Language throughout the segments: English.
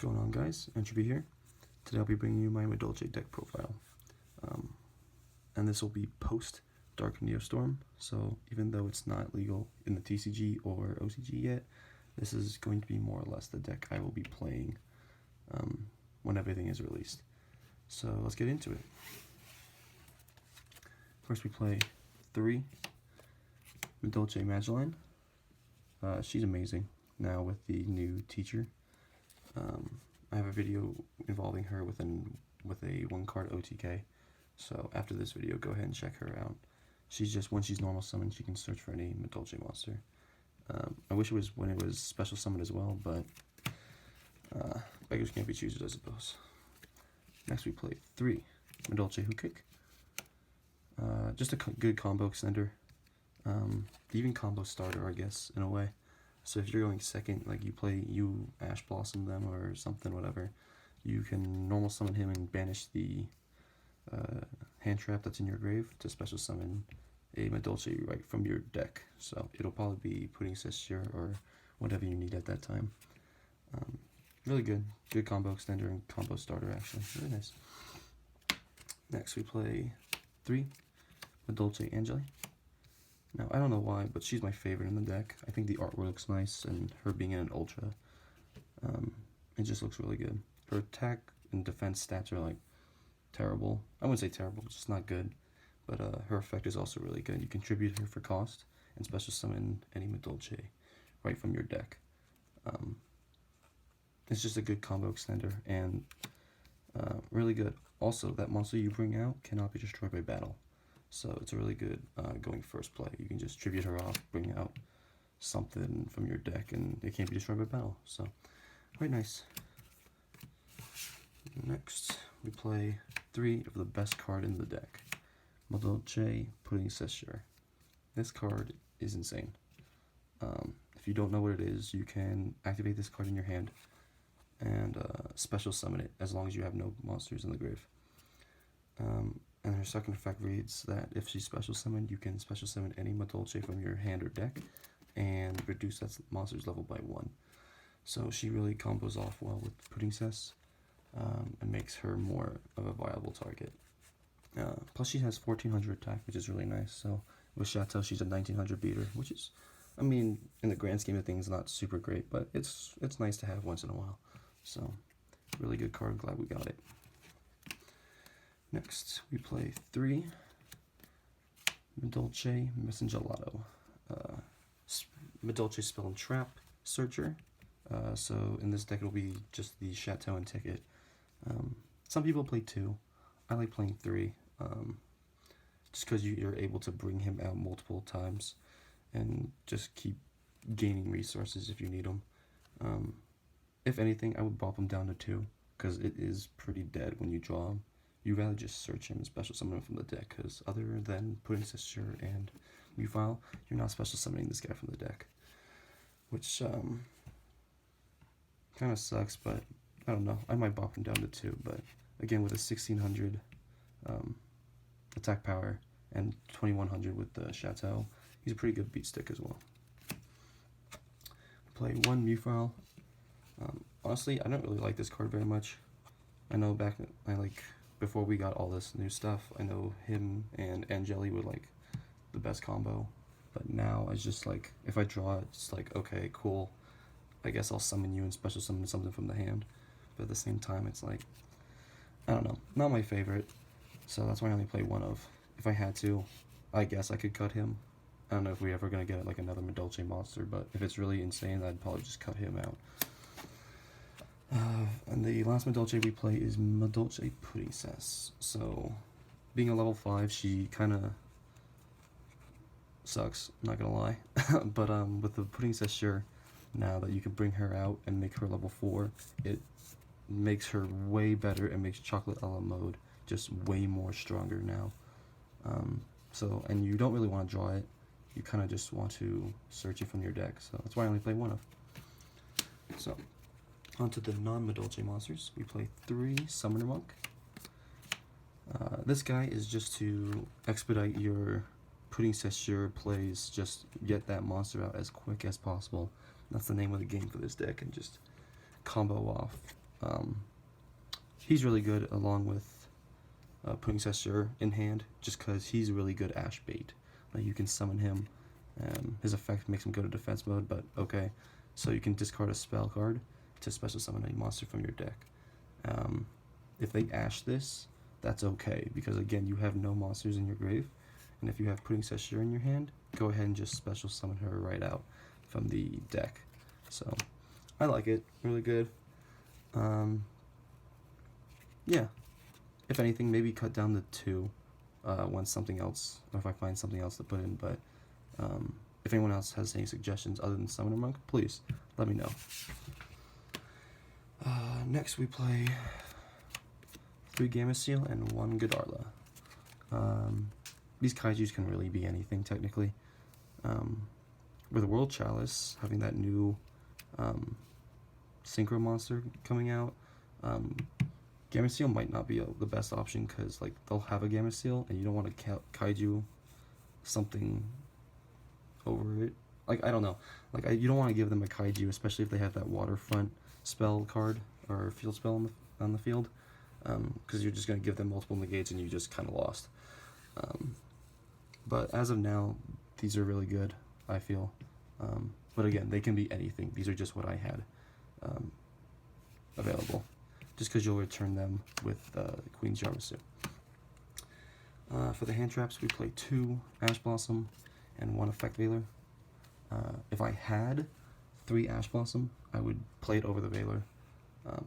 going on, guys? Entropy here. Today I'll be bringing you my Madolche deck profile. And this will be post Dark Neostorm, so even though it's not legal in the TCG or OCG yet, this is going to be more or less the deck I will be playing when everything is released. So let's get into it. First we play 3 Madolche Madolche. She's amazing now with the new teacher. I have a video involving her with a 1-card OTK, so after this video go ahead and check her out. She's just, when she's normal summoned, she can search for any Madolche monster. I wish it was when it was special summoned as well, but beggars can't be choosers, I suppose. Next we play 3 Madolche Hookkick. Just a good combo extender. Even combo starter, I guess, in a way. So if you're going second, like you Ash Blossom them or something, whatever, you can normal summon him and banish the hand trap that's in your grave to special summon a Madolche right from your deck. So it'll probably be Pudding Sister or whatever you need at that time. Really good combo extender and combo starter, actually. Really nice. Next we play 3 Madolche Angeli. Now, I don't know why, but she's my favorite in the deck. I think the artwork looks nice, and her being in an Ultra, it just looks really good. Her attack and defense stats are, like, terrible. I wouldn't say terrible, just not good. But her effect is also really good. You contribute her for cost, and special summon any Madolche right from your deck. It's just a good combo extender, and really good. Also, that monster you bring out cannot be destroyed by battle. So it's a really good going first play. You can just tribute her off, bring out something from your deck, and it can't be destroyed by battle. So, quite nice. Next, we play 3 of the best card in the deck. Madolche Pudding Sister. This card is insane. If you don't know what it is, you can activate this card in your hand and special summon it as long as you have no monsters in the grave. And her second effect reads that if she's special summoned, you can special summon any Madolche from your hand or deck and reduce that monster's level by 1. So she really combos off well with Pudding Cess and makes her more of a viable target. Plus she has 1400 attack, which is really nice. So with Chateau, she's a 1900 beater, which is, I mean, in the grand scheme of things, not super great, but it's nice to have once in a while. So really good card, glad we got it. Next, we play 3 Madolche Messengelato. Madolche Spell and Trap Searcher. So in this deck it'll be just the Chateau and Ticket. Some people play 2. I like playing 3. Just because you're able to bring him out multiple times and just keep gaining resources if you need them. If anything, I would bump him down to 2 because it is pretty dead when you draw him. You'd rather just search him and special summon him from the deck, because other than Pudding Sister and Mufile, you're not special summoning this guy from the deck. Which, kind of sucks, but I don't know. I might bop him down to 2, but again, with a 1600 attack power and 2100 with the Chateau, he's a pretty good beat stick as well. Play 1 Mufile. Honestly, I don't really like this card very much. I know before we got all this new stuff, I know him and Angeli were like the best combo, but now it's just like, if I draw it, it's like, okay, cool, I guess I'll summon you and special summon something from the hand, but at the same time it's like, I don't know, not my favorite, so that's why I only play 1 of. If I had to, I guess I could cut him. I don't know if we're ever gonna get like another Madolche monster, but if it's really insane, I'd probably just cut him out. And the last Madolche we play is Madolche Pudding Cess. So, being a level 5, she kind of sucks, not gonna lie. But with the Pudding Cess, now that you can bring her out and make her level 4, it makes her way better and makes Chocolate Ella mode just way more stronger now. And you don't really want to draw it, you kind of just want to search it from your deck, so that's why I only play 1 of. So, onto the non-Madolche monsters, we play 3 Summoner Monk. This guy is just to expedite your Pudding Cess plays, just get that monster out as quick as possible. That's the name of the game for this deck, and just combo off He's really good along with putting Cesture in hand, just because he's really good Ash bait. Like, you can summon him. His effect makes him go to defense mode, but okay. So you can discard a spell card to special summon a monster from your deck. If they Ash this, that's okay, because again, you have no monsters in your grave, and if you have putting Cesture in your hand, go ahead and just special summon her right out from the deck. So I like it, really good. Yeah, if anything, maybe cut down to 2 once something else, or if I find something else to put in. But if anyone else has any suggestions other than Summoner Monk, please let me know. Next we play 3 Gamma Seal and 1 Godarla. These kaijus can really be anything, technically. With World Chalice having that new Synchro monster coming out, Gamma Seal might not be the best option, because like they'll have a Gamma Seal and you don't want to kaiju something over it. Like, I don't know. Like, you don't want to give them a kaiju, especially if they have that waterfront spell card or field spell on the field, because you're just going to give them multiple negates and you just kind of lost. But as of now, these are really good, I feel. But again, they can be anything. These are just what I had available, just because you'll return them with Queen's Yarmasu. For the hand traps, we play 2 Ash Blossom and 1 Effect Veiler. If I had 3 Ash Blossom, I would play it over the Veiler.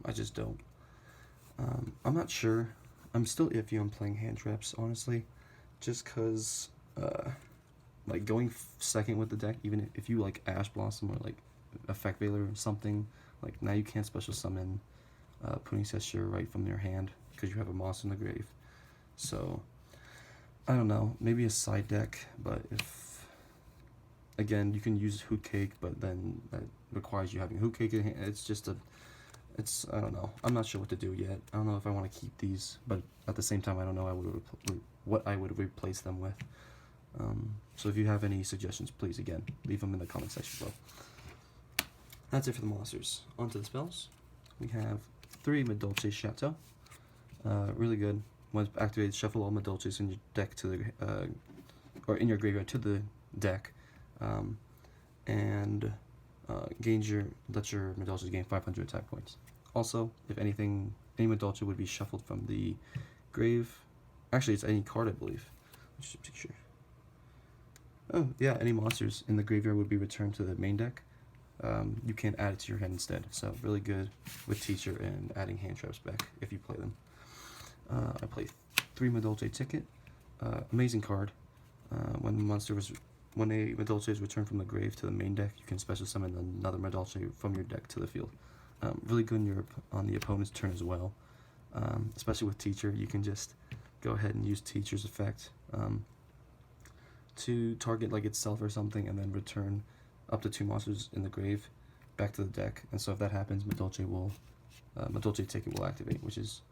I just don't. I'm not sure. I'm still iffy on playing hand traps, honestly, just because like going second with the deck, even if you like Ash Blossom or like Effect Veiler or something, like now you can't special summon putting Cesture right from your hand because you have a monster in the grave. So I don't know, maybe a side deck, but if, again, you can use Hoot Cake, but then that requires you having Hoot Cake in hand. It's just I don't know. I'm not sure what to do yet. I don't know if I want to keep these, but at the same time, I don't know what I would replace them with. So if you have any suggestions, please, again, leave them in the comment section below. That's it for the monsters. On to the spells. We have 3 Madolche Chateau. Really good. Once activated, shuffle all Madolches in your deck to the, or in your graveyard to the deck, and let your Madolches gain 500 attack points. Also, if anything, any Madolche would be shuffled from the grave. Actually, it's any card, I believe. Just a picture. Oh, yeah, any monsters in the graveyard would be returned to the main deck. You can add it to your hand instead. So really good with Teacher and adding hand traps back if you play them. I play 3 Madolche Ticket. Amazing card. When a Madolche is returned from the grave to the main deck, you can special summon another Madolche from your deck to the field. Really good on the opponent's turn as well. Especially with Teacher, you can just go ahead and use Teacher's effect to target like itself or something, and then return up to 2 monsters in the grave back to the deck. And so if that happens, Madolche Ticket will activate, which is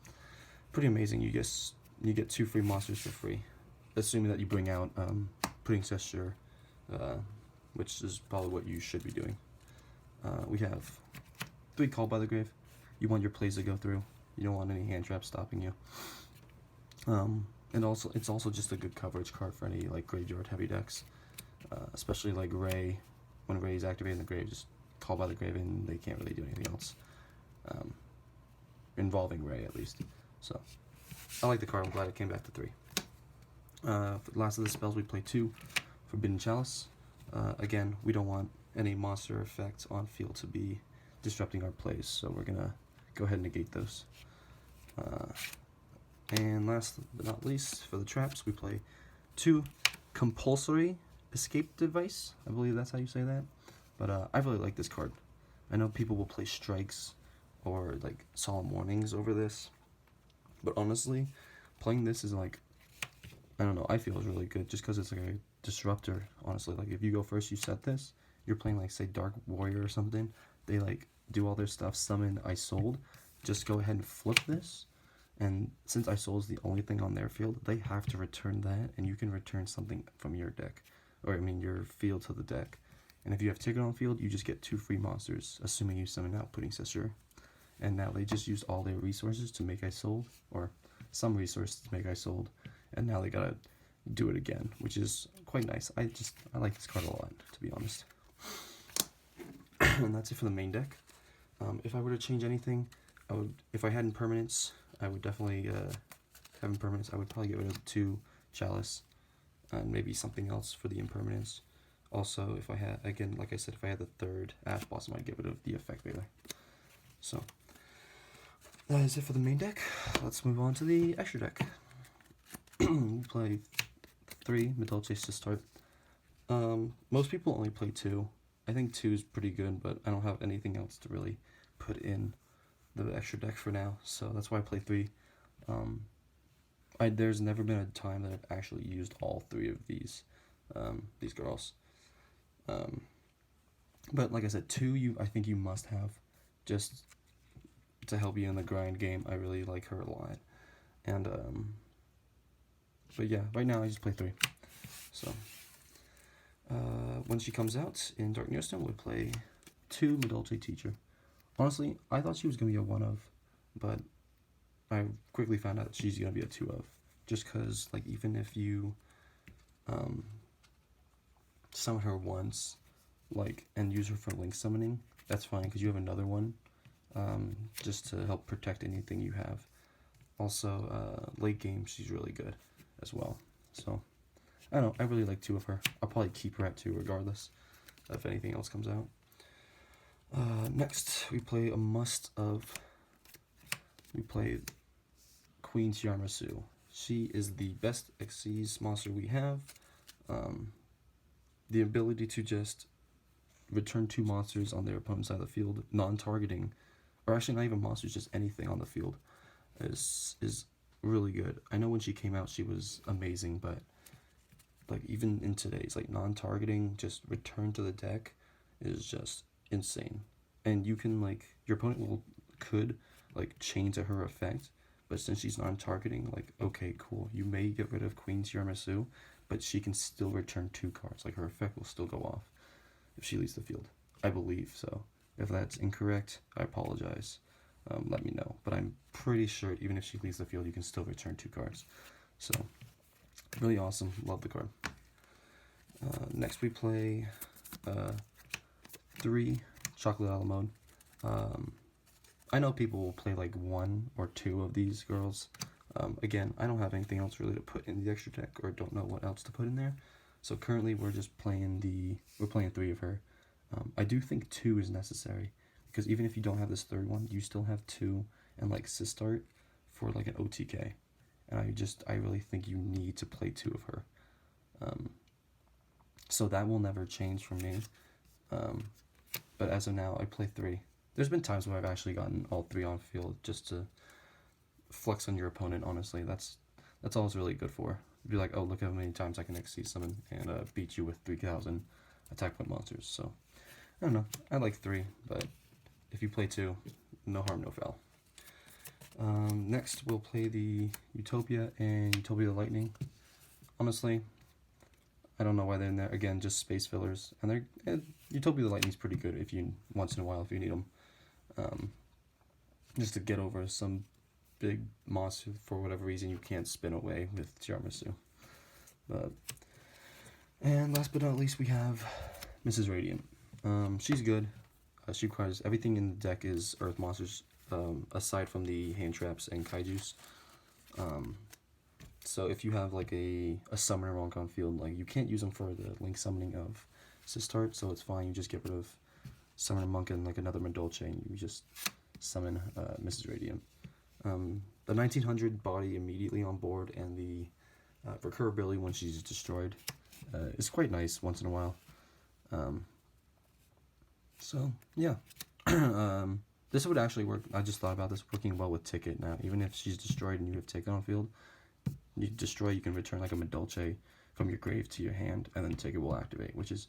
pretty amazing. You get 2 free monsters for free, assuming that you bring out Putting Cesture, which is probably what you should be doing. We have 3 Called by the Grave. You want your plays to go through. You don't want any hand traps stopping you. And also, it's also just a good coverage card for any like graveyard heavy decks, especially like Ray. When Ray is activated in the grave, just Called by the Grave, and they can't really do anything else involving Ray, at least. So I like the card. I'm glad it came back to 3. For the last of the spells, we play 2 Forbidden Chalice. Again, we don't want any monster effects on field to be disrupting our plays, so we're gonna go ahead and negate those. And last but not least, for the traps, we play 2 Compulsory Escape Device. I believe that's how you say that. But I really like this card. I know people will play Strikes or like Solemn Warnings over this, but honestly, playing this is like, I don't know, I feel is really good just because it's like a disruptor, honestly. Like if you go first, you set this, you're playing like, say, Dark Warrior or something, they like do all their stuff, summon Isolde, just go ahead and flip this, and since Isolde is the only thing on their field, they have to return that, and you can return something from your deck, or I mean your field to the deck. And if you have Ticket on field, you just get 2 free monsters, assuming you summon out Putting Cesture. and now they just used all their resources to make I sold, or some resources to make I sold, and now they gotta do it again, which is quite nice. I like this card a lot, to be honest. And that's it for the main deck. If I were to change anything, I would, if I had impermanence, I would definitely have impermanence. I would probably get rid of 2 Chalice, and maybe something else for the impermanence. Also, if I had, again, like I said, if I had the 3rd Ash Blossom, I'd get rid of the Effect Veiler. So, that is it for the main deck. Let's move on to the extra deck. We play 3 Madolches to start. Most people only play 2. I think 2 is pretty good, but I don't have anything else to really put in the extra deck for now, so that's why I play 3. There's never been a time that I've actually used all 3 of these girls. But like I said, 2 I think you must have, just to help you in the grind game. I really like her a lot, and but yeah, right now I just play 3. So when she comes out in Dark Nearstone, we'll play 2 Madolche Teacher. Honestly, I thought she was gonna be a 1-of, but I quickly found out that she's gonna be a 2-of, just because, like, even if you summon her once, like, and use her for link summoning, that's fine, because you have another one, just to help protect anything you have. Also, late game, she's really good as well. So, I don't know, I really like 2 of her. I'll probably keep her at 2 regardless if anything else comes out. Next, we play a must-of. We play Queen Tiramisu. She is the best Xyz monster we have. The ability to just return 2 monsters on their opponent's side of the field, non-targeting, or actually not even monsters, just anything on the field, is really good. I know when she came out she was amazing, but like even in today's, like, non-targeting, just return to the deck is just insane. And you can, like, your opponent could like chain to her effect, but since she's non-targeting, like, okay, cool, you may get rid of Queen Tiramisu, but she can still return 2 cards. Like, her effect will still go off if she leaves the field. I believe so. If that's incorrect, I apologize. Let me know. But I'm pretty sure even if she leaves the field, you can still return 2 cards. So, really awesome. Love the card. Next we play 3 Chocolate a la Mode. I know people will play like 1 or 2 of these girls. Again, I don't have anything else really to put in the extra deck, or don't know what else to put in there. So currently we're just playing 3 of her. I do think 2 is necessary, because even if you don't have this 3rd one, you still have 2 and like Sistart for like an OTK. And I really think you need to play 2 of her. So that will never change for me. But as of now, I play 3. There's been times where I've actually gotten all 3 on field just to flex on your opponent, honestly. That's all it's really good for. Be like, oh, look how many times I can Xyz summon and beat you with 3,000 attack point monsters. So, I don't know. I like 3, but if you play 2, no harm, no foul. Next, we'll play the Utopia and Utopia the Lightning. Honestly, I don't know why they're in there. Again, just space fillers. And Utopia the Lightning's pretty good if you, once in a while, if you need them. Just to get over some big monster for whatever reason you can't spin away with Tiramisu. And last but not least, we have Mrs. Radiant. She's good. She requires everything in the deck is earth monsters, aside from the hand traps and kaijus. So if you have like a summoner monk on field, like, you can't use them for the link summoning of Sistart, so it's fine. You just get rid of summoner monk and like another Madolche, and you just summon Mrs. Radiant. The 1900 body immediately on board, and the recurability when she's destroyed is quite nice once in a while. So yeah, this would actually work. I just thought about this working well with Ticket now. Even if she's destroyed and you have Ticket on field, you destroy, you can return like a Madolche from your grave to your hand, and then Ticket will activate, which is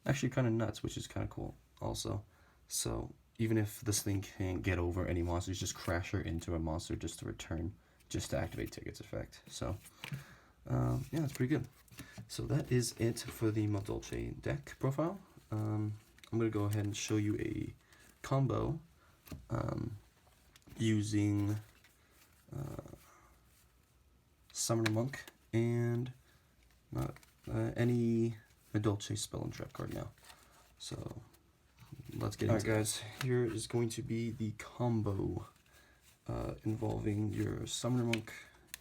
actually kind of nuts, which is kind of cool also. So even if this thing can't get over any monsters, just crash her into a monster just to return, just to activate Ticket's effect. So yeah, that's pretty good. So that is it for the Madolche deck profile. I'm going to go ahead and show you a combo using Summoner Monk and any Madolche spell and trap card now. So let's get into it. Alright guys, here is going to be the combo involving your Summoner Monk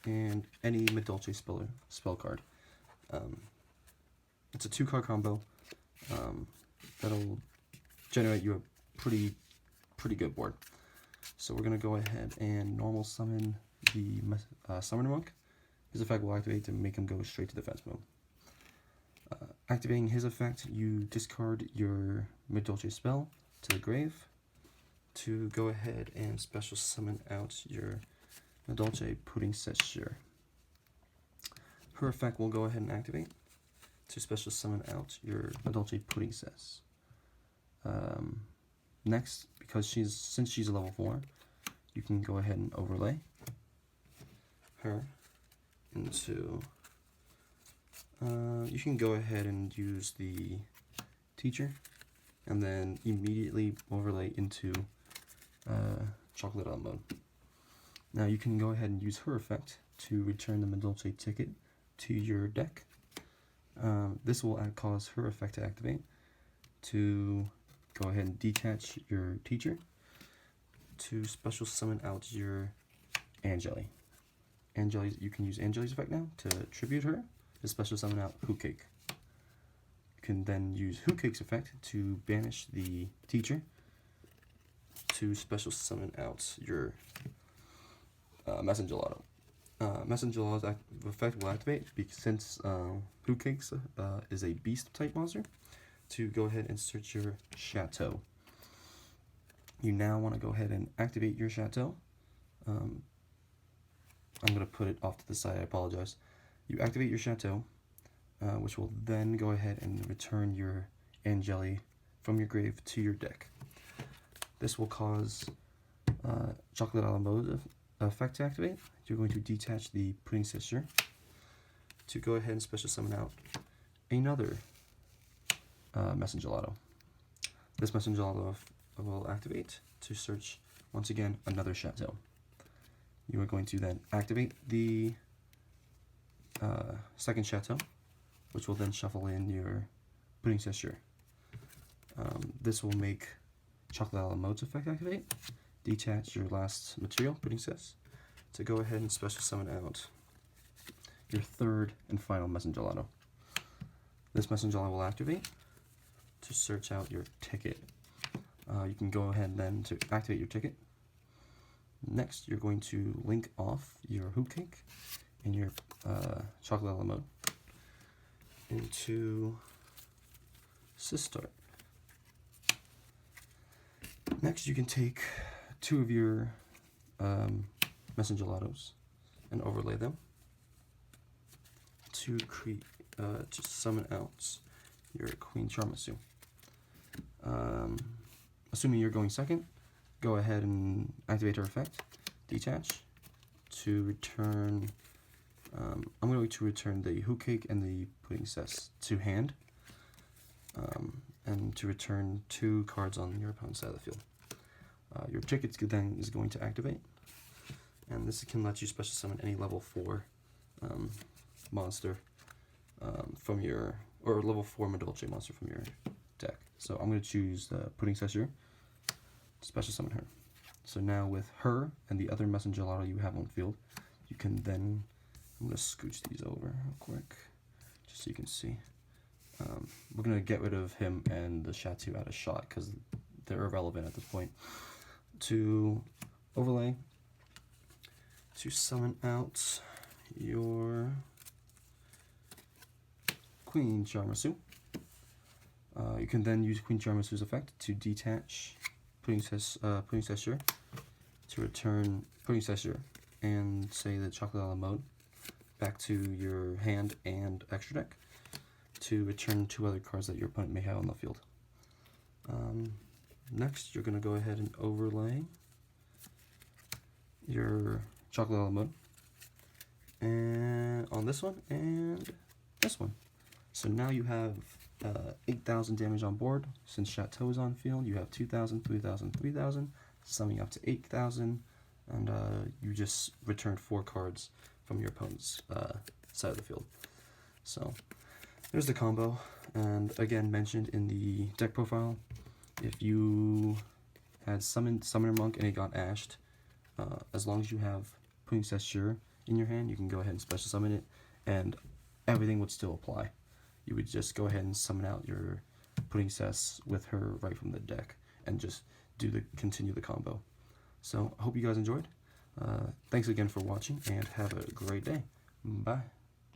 and any Madolche spell card. It's a 2-card combo that'll generate you a pretty good board. So we're going to go ahead and normal summon the Summoner Monk. His effect will activate to make him go straight to defense mode. Activating his effect, you discard your Madolche spell to the grave to go ahead and special summon out your Madolche Pudding Session. Her effect will go ahead and activate to special summon out your Madolche Pudding Session. Next, because since she's a level 4, you can go ahead and overlay her into. You can go ahead and use the teacher, and then immediately overlay into chocolate on mode. Now you can go ahead and use her effect to return the Madolche ticket to your deck. This will cause her effect to activate to go ahead and detach your teacher to special summon out your Angeli. You can use Angeli's effect now to tribute her to special summon out Hootcake. You can then use Hootcake's effect to banish the teacher to special summon out your Messengerado. Messenger's effect will activate since Hootcake's is a beast type monster, to go ahead and search your Chateau. You now want to go ahead and activate your Chateau. I'm going to put it off to the side, I apologize. You activate your Chateau, which will then go ahead and return your Angeli from your grave to your deck. This will cause Chocolate a la Mode effect to activate. You're going to detach the Pudding Sister to go ahead and special summon out another Messengerado. This Messengerado will activate to search, once again, another Chateau. You are going to then activate the second Chateau, which will then shuffle in your Pudding Sister. This will make Chocolate a la Mode's effect activate, detach your last material, Pudding Sister, to go ahead and special summon out your third and final Messengerado. This Messengerado will activate to search out your ticket. You can go ahead then to activate your ticket. Next, you're going to link off your Hootcake and your Chocolate a la Mode into Sistart. Next, you can take 2 of your Messengelados and overlay them to create to summon out your Queen Charmasu. Assuming you're going second, go ahead and activate her effect, detach, to return, I'm going to return the Hootcake and the Pudding Cess to hand, and to return 2 cards on your opponent's side of the field. Your ticket then is going to activate, and this can let you special summon any level 4 monster from your, or level 4 Madolche monster from your deck. So I'm going to choose the Pudding Cess here, special summon her. So now with her and the other Messengerado you have on field, you can then, I'm going to scooch these over real quick, just so you can see. We're going to get rid of him and the Chateau out of shot, because they're irrelevant at this point. To overlay, to summon out your Queen Charmasu. You can then use Queen Charmasu's effect to detach Pudding Sister to return Pudding Sister and say the Chocolate a la Mode back to your hand and extra deck to return 2 other cards that your opponent may have on the field. Next, you're going to go ahead and overlay your Chocolate a la Mode and on this one and this one. So now you have 8,000 damage on board. Since Chateau is on field, you have 2,000, 3,000, 3,000, summing up to 8,000, and you just returned 4 cards from your opponent's side of the field. So there's the combo, and again mentioned in the deck profile, if you had Summoner Monk and it got ashed, as long as you have Princess Sure in your hand, you can go ahead and special summon it, and everything would still apply. You would just go ahead and summon out your Princess with her right from the deck, and just continue the combo. So I hope you guys enjoyed. Thanks again for watching, and have a great day. Bye.